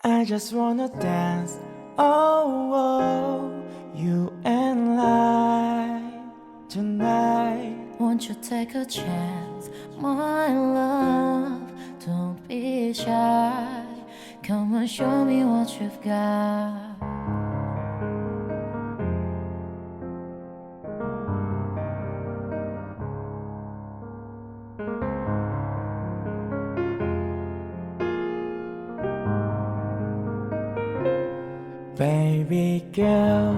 I just wanna dance, oh, oh, you and I tonight. Won't you take a chance, my love? Don't be shy. Come and show me what you've got. Baby girl,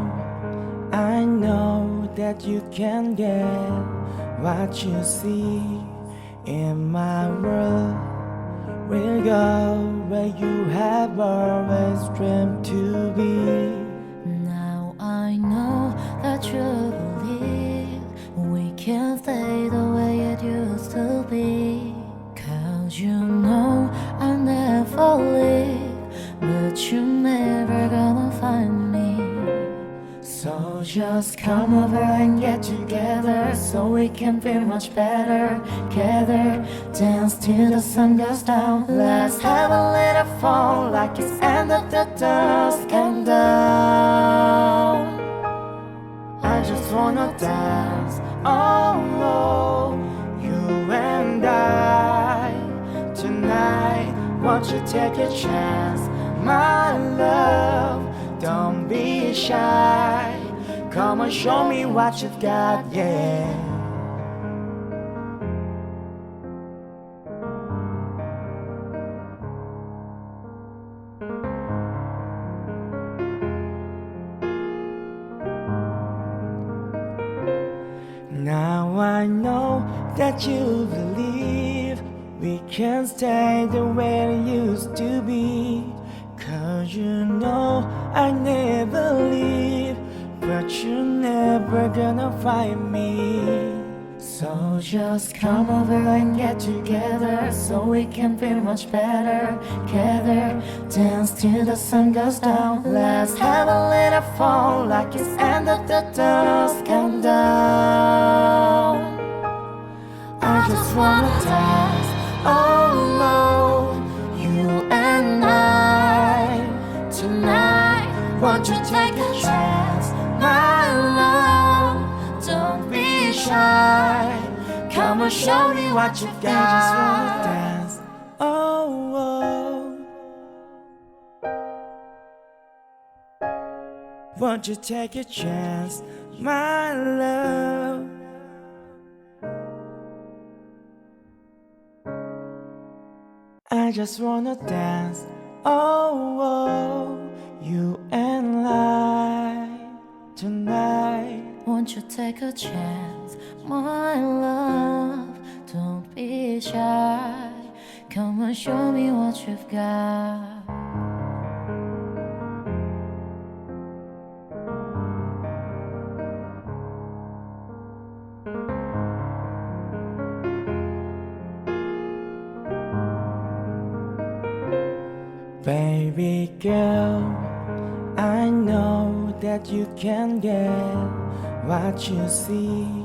I know that you can get what you see in my world. We'll go where you have always dreamed to be. Now I know that you believe we can stay the way it used to be. 'Cause you know I never leave, but you're never gonna find me. So just come over and get together, so we can feel much better. Gather, dance till the sun goes down. Let's have a little fun like it's end of the dusk and down. I just wanna dance, oh, oh, you and I tonight. Won't you take a chance, my love? Don't be shy. Come and show me what you've got, yeah. Now I know that you believe we can stay the way it used to be. 'Cause you know I never leave, but you're never gonna find me. So just come over and get together, so we can feel much better. Gather, dance till the sun goes down. Let's have a little fun like it's end of the dusk and down. I just wanna dance, oh, oh, you and I tonight. Won't you take a chance, my love? Don't be shy. Come and show me what you've got. I just wanna dance, oh, oh. Won't you take a chance, my love? I just wanna dance, oh, oh, you and I tonight. Won't you take a chance, my love? Don't be shy. Come and show me what you've got. Baby girl, I know that you can get what you see